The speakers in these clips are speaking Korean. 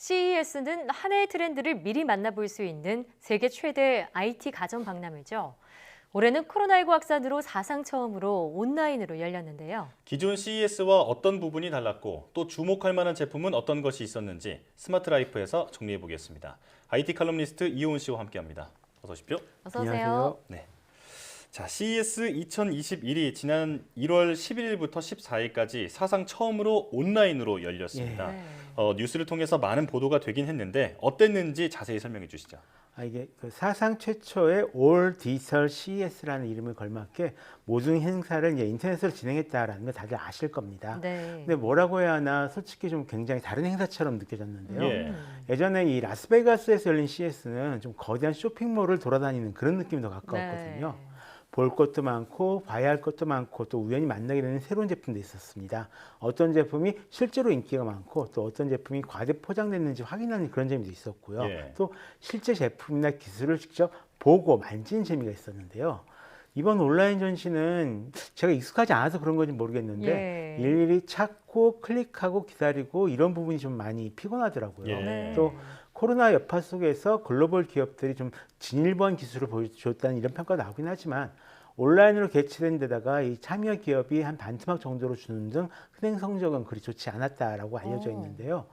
CES는 한 해의 트렌드를 미리 만나볼 수 있는 세계 최대 IT 가전 박람회죠. 올해는 코로나19 확산으로 사상 처음으로 온라인으로 열렸는데요. 기존 CES와 어떤 부분이 달랐고 또 주목할 만한 제품은 어떤 것이 있었는지 스마트 라이프에서 정리해 보겠습니다. IT 칼럼니스트 이호은 씨와 함께합니다. 어서 오십시오. 어서 오세요. 안녕하세요. 네. 자, CES 2021이 지난 1월 11일부터 14일까지 사상 처음으로 온라인으로 열렸습니다. 네. 뉴스를 통해서 많은 보도가 되긴 했는데 어땠는지 자세히 설명해 주시죠. 이게 그 사상 최초의 올 디지털 CES라는 이름을 걸맞게 모든 행사를 이제 인터넷으로 진행했다라는 걸 다들 아실 겁니다. 네. 근데 뭐라고 해야 하나 솔직히 좀 굉장히 다른 행사처럼 느껴졌는데요. 예. 예전에 이 라스베가스에서 열린 CES는 좀 거대한 쇼핑몰을 돌아다니는 그런 느낌이 더 가까웠거든요. 네. 볼 것도 많고 봐야 할 것도 많고 또 우연히 만나게 되는 새로운 제품도 있었습니다. 어떤 제품이 실제로 인기가 많고 또 어떤 제품이 과대 포장됐는지 확인하는 그런 재미도 있었고요. 예. 또 실제 제품이나 기술을 직접 보고 만지는 재미가 있었는데요. 이번 온라인 전시는 제가 익숙하지 않아서 그런 건지 모르겠는데 예. 일일이 찾고 클릭하고 기다리고 이런 부분이 좀 많이 피곤하더라고요. 예. 네. 또 코로나 여파 속에서 글로벌 기업들이 좀 진일보한 기술을 보여줬다는 이런 평가가 나오긴 하지만 온라인으로 개최된 데다가 이 참여 기업이 한 반토막 정도로 주는 등 흥행 성적은 그리 좋지 않았다라고 알려져 있는데요.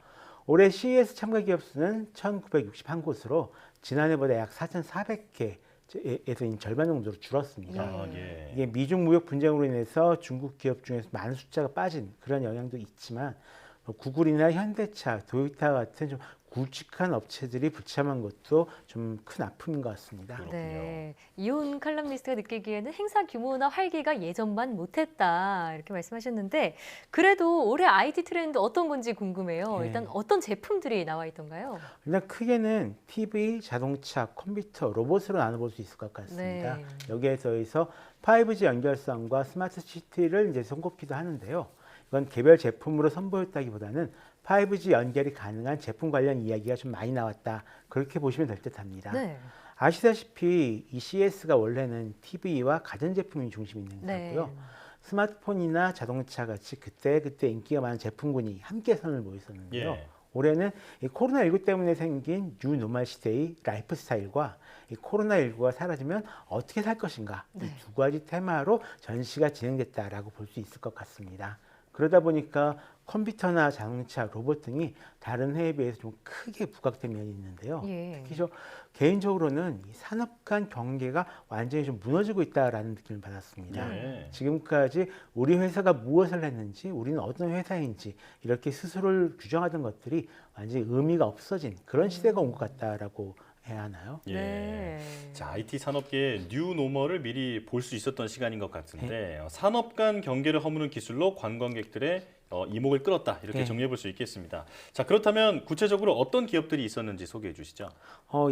올해 CES 참가 기업 수는 1,961곳으로 지난해보다 약 4,400개에서 절반 정도로 줄었습니다. 아, 예. 이게 미중 무역 분쟁으로 인해서 중국 기업 중에서 많은 숫자가 빠진 그런 영향도 있지만 구글이나 현대차, 도요타 같은 좀 굵직한 업체들이 불참한 것도 좀 큰 아픔인 것 같습니다. 그렇군요. 네. 이온 칼럼니스트가 느끼기에는 행사 규모나 활기가 예전만 못했다 이렇게 말씀하셨는데 그래도 올해 IT 트렌드 어떤 건지 궁금해요. 네. 일단 어떤 제품들이 나와 있던가요? 일단 크게는 TV, 자동차, 컴퓨터, 로봇으로 나눠볼 수 있을 것 같습니다. 네. 여기에 더해서 5G 연결성과 스마트 시티를 이제 손꼽기도 하는데요. 이건 개별 제품으로 선보였다기보다는 5G 연결이 가능한 제품 관련 이야기가 좀 많이 나왔다. 그렇게 보시면 될 듯합니다. 네. 아시다시피 이 CES가 원래는 TV와 가전제품이 중심이 있는 네. 행사고요. 스마트폰이나 자동차 같이 그때 인기가 많은 제품군이 함께 선을 보였었는데요. 예. 올해는 이 코로나19 때문에 생긴 뉴 노멀 시대의 라이프 스타일과 이 코로나19가 사라지면 어떻게 살 것인가 네. 이 두 가지 테마로 전시가 진행됐다라고 볼 수 있을 것 같습니다. 그러다 보니까 컴퓨터나 자동차, 로봇 등이 다른 해에 비해서 좀 크게 부각된 면이 있는데요. 예. 특히 저 개인적으로는 이 산업 간 경계가 완전히 좀 무너지고 있다라는 느낌을 받았습니다. 예. 지금까지 우리 회사가 무엇을 했는지, 우리는 어떤 회사인지 이렇게 스스로를 규정하던 것들이 완전히 의미가 없어진 그런 시대가 온 것 같다라고 해야 하나요? 예. 네. 자, IT 산업계의 뉴 노멀을 미리 볼 수 있었던 시간인 것 같은데 산업 간 경계를 허무는 기술로 관광객들의 이목을 끌었다 이렇게 네. 정리해 볼 수 있겠습니다. 자, 그렇다면 구체적으로 어떤 기업들이 있었는지 소개해 주시죠.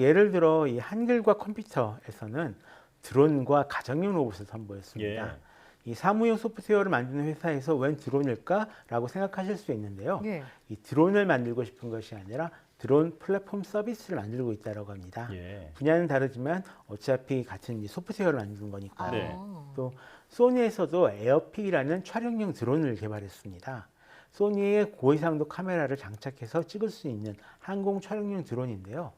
예를 들어 이 한글과 컴퓨터에서는 드론과 가정용 로봇을 선보였습니다. 예. 이 사무용 소프트웨어를 만드는 회사에서 웬 드론일까라고 생각하실 수 있는데요. 예. 이 드론을 만들고 싶은 것이 아니라 드론 플랫폼 서비스를 만들고 있다고 합니다. 예. 분야는 다르지만 어차피 같은 이 소프트웨어를 만드는 거니까요. 네. 또 소니에서도 에어픽이라는 촬영용 드론을 개발했습니다. 소니의 고해상도 카메라를 장착해서 찍을 수 있는 항공 촬영용 드론인데요.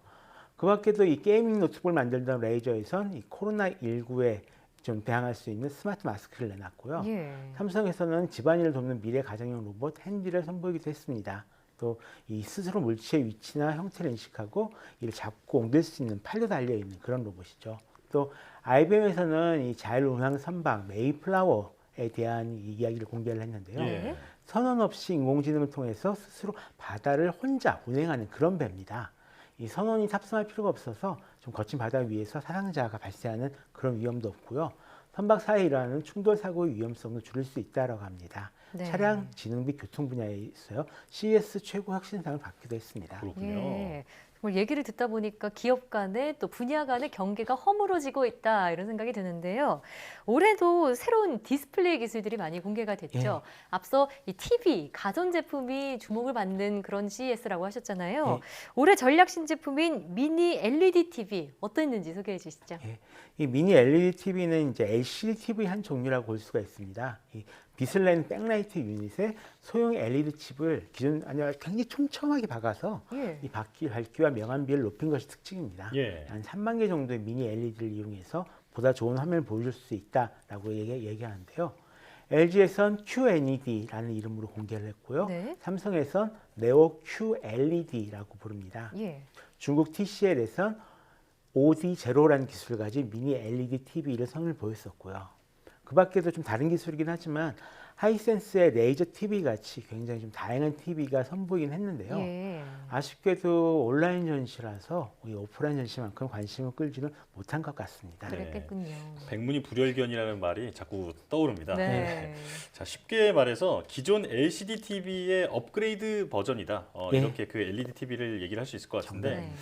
그 밖에도 이 게이밍 노트북을 만들던 레이저에선 이 코로나19에 좀 대항할 수 있는 스마트 마스크를 내놨고요. 예. 삼성에서는 집안일을 돕는 미래 가정용 로봇 핸디를 선보이기도 했습니다. 또 이 스스로 물체의 위치나 형태를 인식하고 이를 잡고 옮길 수 있는 팔도 달려 있는 그런 로봇이죠. 또 IBM에서는 이 자율운항 선박 메이플라워에 대한 이야기를 공개를 했는데요. 예. 선언 없이 인공지능을 통해서 스스로 바다를 혼자 운행하는 그런 배입니다. 이 선원이 탑승할 필요가 없어서 좀 거친 바다 위에서 사상자가 발생하는 그런 위험도 없고요. 선박 사이에 일어나는 충돌 사고의 위험성도 줄일 수 있다고 합니다. 네. 차량 지능 및 교통 분야에서요 CES 최고 혁신상을 받기도 했습니다. 그렇군요. 예. 정말 얘기를 듣다 보니까 기업 간의 또 분야 간의 경계가 허물어지고 있다 이런 생각이 드는데요. 올해도 새로운 디스플레이 기술들이 많이 공개가 됐죠. 앞서 이 TV, 가전제품이 주목을 받는 그런 CES라고 하셨잖아요. 올해 전략 신제품인 미니 LED TV 어땠는지 소개해 주시죠. 이 미니 LED TV는 이제 LCD TV 한 종류라고 볼 수가 있습니다. 이 빛을 내는 백라이트 유닛에 소형 LED 칩을 기존 아니라 굉장히 촘촘하게 박아서 예. 이 밝기와 명암비를 높인 것이 특징입니다. 예. 한 3만 개 정도의 미니 LED를 이용해서 보다 좋은 화면을 보여줄 수 있다라고 얘기하는데요. LG에선 QNED라는 이름으로 공개를 했고요. 네. 삼성에선 네오 QLED라고 부릅니다. 예. 중국 TCL에선 OD0라는 기술을 가진 미니 LED TV를 선을 보였었고요. 그 밖에도 좀 다른 기술이긴 하지만 하이센스의 레이저 TV 같이 굉장히 좀 다양한 TV가 선보이긴 했는데요. 예. 아쉽게도 온라인 전시라서 이 오프라인 전시만큼 관심을 끌지는 못한 것 같습니다. 그래. 그랬겠군요. 백문이 불여일견이라는 말이 자꾸 떠오릅니다. 네. 자, 쉽게 말해서 기존 LCD TV의 업그레이드 버전이다. 예. 이렇게 그 LED TV를 얘기를 할 수 있을 것 같은데. 네.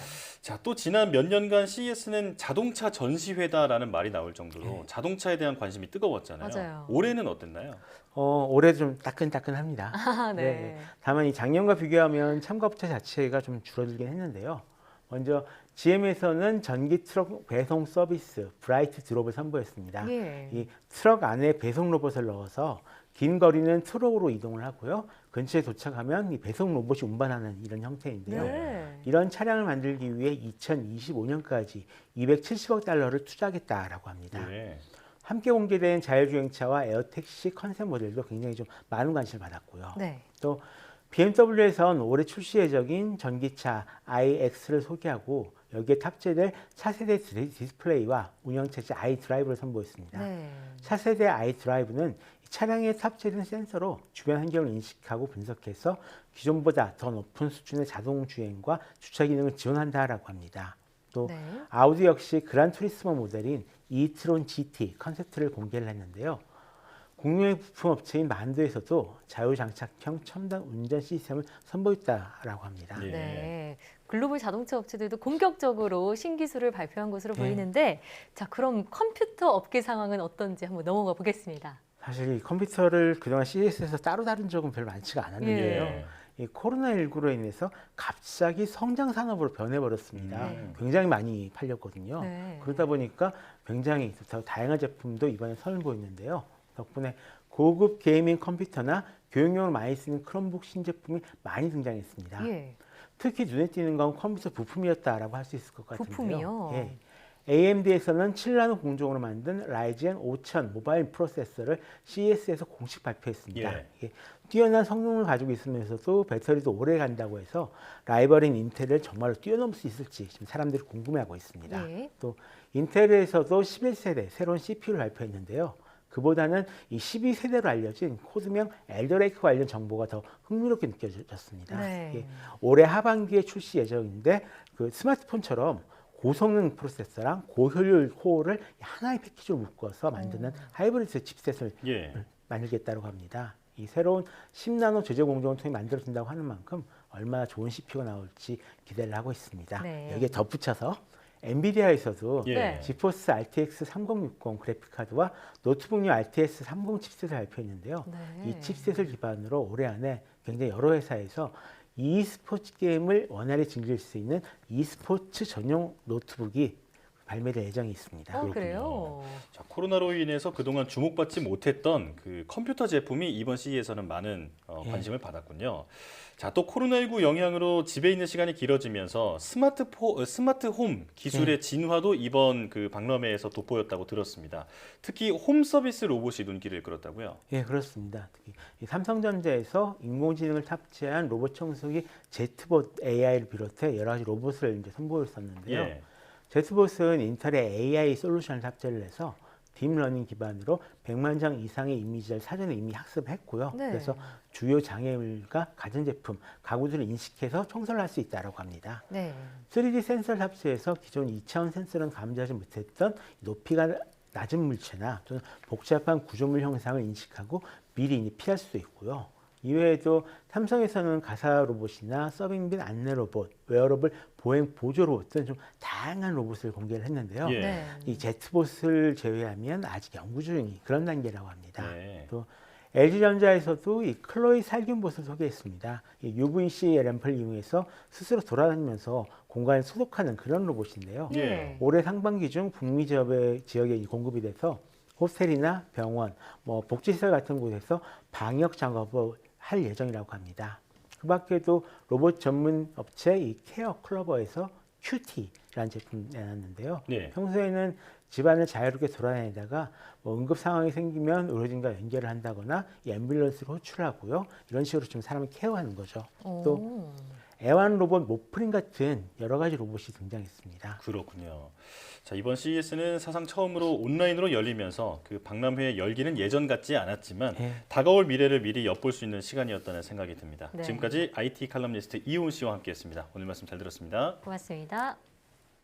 자, 또 지난 몇 년간 CES는 자동차 전시회다라는 말이 나올 정도로 자동차에 대한 관심이 뜨거웠잖아요. 맞아요. 올해는 어땠나요? 올해 좀 따끈따끈합니다. 아, 네. 다만 이 작년과 비교하면 참가업체 자체가 좀 줄어들긴 했는데요. 먼저 GM에서는 전기 트럭 배송 서비스 브라이트 드롭을 선보였습니다. 예. 이 트럭 안에 배송 로봇을 넣어서 긴 거리는 트럭으로 이동을 하고요. 근처에 도착하면 이 배송 로봇이 운반하는 이런 형태인데요. 네. 이런 차량을 만들기 위해 2025년까지 270억 달러를 투자하겠다라고 합니다. 네. 함께 공개된 자율주행차와 에어택시 컨셉 모델도 굉장히 좀 많은 관심을 받았고요. 네. 또 BMW에선 올해 출시 예정인 전기차 iX를 소개하고 여기에 탑재될 차세대 디스플레이와 운영체제 iDrive를 선보였습니다. 네. 차세대 iDrive는 차량에 탑재된 센서로 주변 환경을 인식하고 분석해서 기존보다 더 높은 수준의 자동 주행과 주차 기능을 지원한다라고 합니다. 또 네. 아우디 역시 그란 투리스모 모델인 이트론 GT 컨셉트를 공개를 했는데요. 공유의 부품 업체인 만두에서도 자율장착형 첨단 운전 시스템을 선보였다라고 합니다. 예. 네. 글로벌 자동차 업체들도 본격적으로 신기술을 발표한 것으로 보이는데, 자, 그럼 컴퓨터 업계 상황은 어떤지 한번 넘어가 보겠습니다. 사실 이 컴퓨터를 그동안 CES에서 따로 다룬 적은 별로 많지가 않았는데요. 예. 이 코로나19로 인해서 갑자기 성장 산업으로 변해버렸습니다. 굉장히 많이 팔렸거든요. 네. 그러다 보니까 굉장히 더 다양한 제품도 이번에 선보이는데요. 덕분에 고급 게이밍 컴퓨터나 교육용으로 많이 쓰는 크롬북 신제품이 많이 등장했습니다. 예. 특히 눈에 띄는 건 컴퓨터 부품이었다라고 할 수 있을 것 같은데요. 부품이요? 예. AMD에서는 7나노 공정으로 만든 라이젠 5000 모바일 프로세서를 CES에서 공식 발표했습니다. 예. 이게 뛰어난 성능을 가지고 있으면서도 배터리도 오래 간다고 해서 라이벌인 인텔을 정말로 뛰어넘을 수 있을지 지금 사람들이 궁금해하고 있습니다. 예. 또 인텔에서도 11세대 새로운 CPU를 발표했는데요. 그보다는 이 12세대로 알려진 코드명 엘더레이크 관련 정보가 더 흥미롭게 느껴졌습니다. 네. 이게 올해 하반기에 출시 예정인데 그 스마트폰처럼 고성능 프로세서랑 고효율 코어를 하나의 패키지로 묶어서 만드는 하이브리드 칩셋을 예. 만들겠다고 합니다. 이 새로운 10나노 제조 공정을 통해 만들어진다고 하는 만큼 얼마나 좋은 CPU가 나올지 기대를 하고 있습니다. 네. 여기에 덧붙여서 엔비디아에서도 예. 지포스 RTX 3060 그래픽카드와 노트북용 RTX 30 칩셋을 발표했는데요. 네. 이 칩셋을 기반으로 올해 안에 굉장히 여러 회사에서 e스포츠 게임을 원활히 즐길 수 있는 e스포츠 전용 노트북이 발매될 예정이 있습니다. 그래요? 자, 코로나로 인해서 그동안 주목받지 못했던 그 컴퓨터 제품이 이번 CES에서는 많은 관심을 받았군요. 자, 또 코로나19 영향으로 집에 있는 시간이 길어지면서 스마트 홈 기술의 진화도 이번 그 박람회에서 돋보였다고 들었습니다. 특히 홈 서비스 로봇이 눈길을 끌었다고요? 예, 그렇습니다. 특히 이 삼성전자에서 인공지능을 탑재한 로봇 청소기 제트봇 AI를 비롯해 여러 가지 로봇을 이제 선보였었는데요. 예. 제트봇은 인텔의 AI 솔루션을 탑재를 해서 딥러닝 기반으로 100만 장 이상의 이미지를 사전에 이미 학습했고요. 네. 그래서 주요 장애물과 가전제품, 가구들을 인식해서 청소를 할 수 있다고 합니다. 네. 3D 센서를 탑재해서 기존 2차원 센서는 감지하지 못했던 높이가 낮은 물체나 또는 복잡한 구조물 형상을 인식하고 미리 피할 수도 있고요. 이외에도 삼성에서는 가사 로봇이나 서빙 및 안내 로봇, 웨어러블 보행 보조 로봇 등 좀 다양한 로봇을 공개를 했는데요. 예. 네. 이 제트봇을 제외하면 아직 연구 중인 그런 단계라고 합니다. 네. 또 LG전자에서도 이 클로이 살균봇을 소개했습니다. 이 UVC 램프를 이용해서 스스로 돌아다니면서 공간을 소독하는 그런 로봇인데요. 예. 올해 상반기 중 북미 지역에 공급이 돼서 호텔이나 병원, 복지시설 같은 곳에서 방역 작업을 할 예정이라고 합니다. 그 밖에도 로봇 전문 업체 이 케어 클로버에서 큐티라는 제품 내놨는데요. 네. 평소에는 집안을 자유롭게 돌아다니다가 응급 상황이 생기면 의료진과 연결을 한다거나 이 앰뷸런스를 호출하고요. 이런 식으로 좀 사람을 케어하는 거죠. 또 오. 애완 로봇 모프린 같은 여러 가지 로봇이 등장했습니다. 그렇군요. 자, 이번 CES는 사상 처음으로 온라인으로 열리면서 그 박람회의 열기는 예전 같지 않았지만 예. 다가올 미래를 미리 엿볼 수 있는 시간이었다는 생각이 듭니다. 네. 지금까지 IT 칼럼니스트 이훈 씨와 함께했습니다. 오늘 말씀 잘 들었습니다. 고맙습니다.